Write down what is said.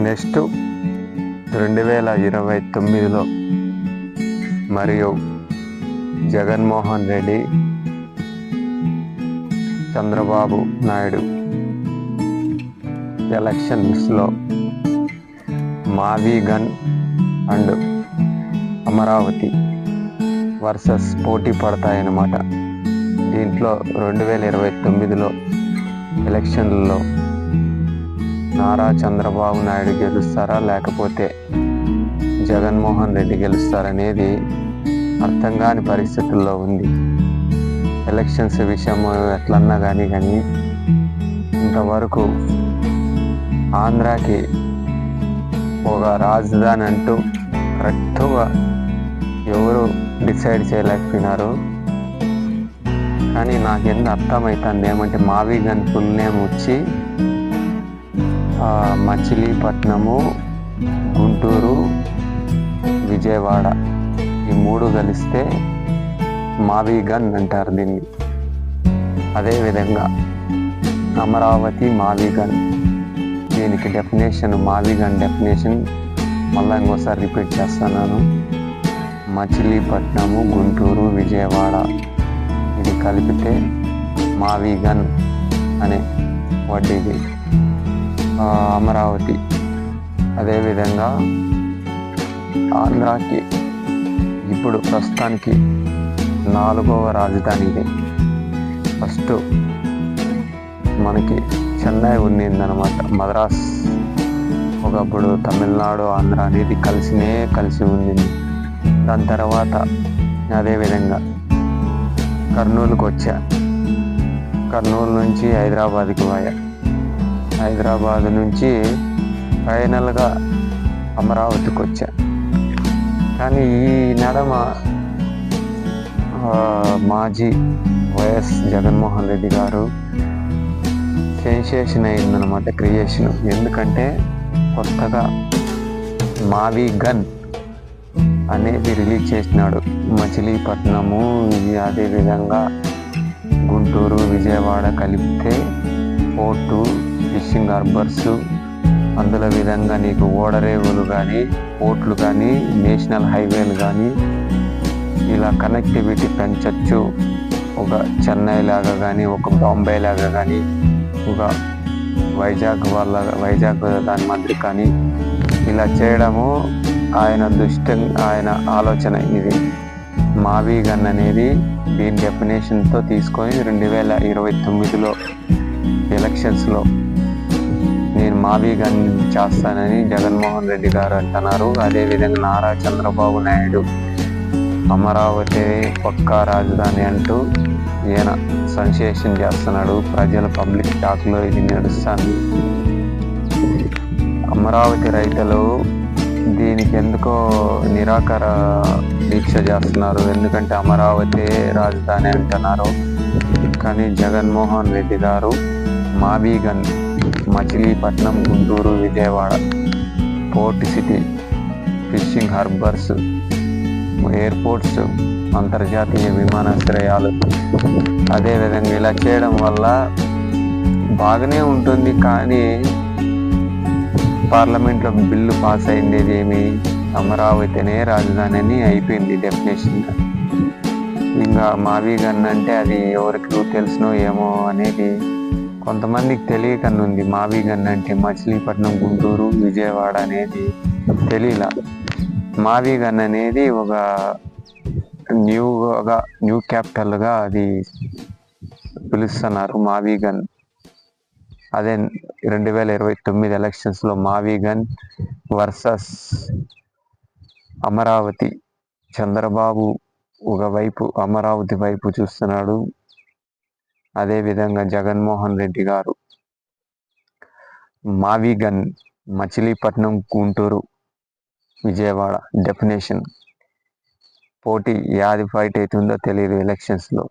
Next 2029లో మరియు జగన్మోహన్ రెడ్డి, చంద్రబాబు నాయుడు ఎలక్షన్స్లో మావీ gun and Amaravati versus పోటీ పడతాయన్నమాట. దీంట్లో 2029లో ఎలక్షన్లలో నారా చంద్రబాబు నాయుడు గెలుస్తారా లేకపోతే జగన్మోహన్ రెడ్డి గెలుస్తారనేది అర్థం కాని పరిస్థితుల్లో ఉంది. ఎలక్షన్స్ విషయం ఎట్లన్నా కానీ ఇంతవరకు ఆంధ్రాకి ఒక రాజధాని అంటూ కరెక్ట్గా ఎవరు డిసైడ్ చేయలేకపోయినారు. కానీ నాకెందుకు అర్థమవుతుంది ఏమంటే మావీ గన్ ఫుల్ నేమ్ వచ్చి మచిలీపట్నము, గుంటూరు, విజయవాడ ఈ మూడు కలిస్తే మావీ గన్ అంటారు దీన్ని. అదేవిధంగా అమరావతి మావీ గన్, దీనికి డెఫినేషన్ మావీ గన్ డెఫినేషన్ మళ్ళీ ఇంకోసారి రిపీట్ చేస్తున్నాను. మచిలీపట్నము, గుంటూరు, విజయవాడ ఇది కలిపితే మావీ గన్ అనే వడ్డీది అమరావతి. అదేవిధంగా ఆంధ్రాకి ఇప్పుడు ప్రస్తుతానికి 4వ రాజధాని ఇది. ఫస్ట్ మనకి చెన్నై ఉన్నిందనమాట, మద్రాస్. ఒకప్పుడు తమిళనాడు, ఆంధ్ర అనేది కలిసి ఉండింది. దాని తర్వాత అదేవిధంగా కర్నూలుకి వచ్చా, కర్నూలు నుంచి హైదరాబాద్కి పోయా, హైదరాబాద్ నుంచి ఫైనల్గా అమరావతికి వచ్చా. కానీ ఈ నడమ మాజీ వైఎస్ జగన్మోహన్ రెడ్డి గారు సెన్సేషన్ అయిందనమాట, క్రియేషన్. ఎందుకంటే కొత్తగా మావీ గన్ అనేది రిలీజ్ చేసినాడు. మచిలీపట్నము, అదేవిధంగా గుంటూరు, విజయవాడ కలిపితే పోర్టు, ఫిషింగ్ హార్బర్స్, అందులో విధంగా నీకు ఓడరేవులు కానీ, పోర్ట్లు కానీ, నేషనల్ హైవేలు కానీ ఇలా కనెక్టివిటీ పెంచవచ్చు. ఒక చెన్నై లాగా కానీ, ఒక బాంబే లాగా కానీ, ఒక వైజాగ్ దాని మాదిరి కానీ ఇలా చేయడము ఆయన ఆలోచన. ఇది మావీ గన్ అనేది దీని డెఫినేషన్తో తీసుకొని 2029లో ఎలక్షన్స్లో నేను మావీ గన్ చేస్తానని జగన్మోహన్ రెడ్డి గారు అంటున్నారు. అదేవిధంగా నారా చంద్రబాబు నాయుడు అమరావతి పక్కా రాజధాని అంటూ ఈయన సెన్సేషన్ చేస్తున్నాడు. ప్రజల పబ్లిక్ టాక్లో ఇది నడుస్తుంది. అమరావతి రైతులు దీనికి ఎందుకో నిరాకర దీక్ష చేస్తున్నారు. ఎందుకంటే అమరావతి రాజధాని అంటున్నారు. కానీ జగన్మోహన్ రెడ్డి గారు మావీ గన్ Machilipatnam, Guntur, Vijayawada port city, fishing harbours, airports, అంతర్జాతీయ విమానాశ్రయాలు, అదేవిధంగా ఇలా చేయడం వల్ల బాగానే ఉంటుంది. కానీ పార్లమెంట్లో బిల్లు పాస్ అయింది ఏమి, అమరావతినే రాజధాని అని అయిపోయింది డెఫినేషన్. ఇంకా మావీ గన్ అంటే అది ఎవరికి తెలుసునో ఏమో అనేది కొంతమందికి తెలియకనుంది. మావీ గన్ అంటే మచిలీపట్నం, గుంటూరు, విజయవాడ అనేది తెలియలా. మావీ గన్ అనేది ఒక న్యూ క్యాపిటల్గా అది పిలుస్తున్నారు, మావీ గన్. అదే 2029 ఎలక్షన్స్లో మావీ గన్ వర్సెస్ అమరావతి. చంద్రబాబు ఒకవైపు అమరావతి వైపు చూస్తున్నాడు. అదేవిధంగా జగన్మోహన్ రెడ్డి గారు మావీ గన్ మచిలీపట్నం, గుంటూరు, విజయవాడ డెఫినేషన్. పోటీ యాది ఫైట్ అవుతుందో తెలియదు ఎలక్షన్స్లో.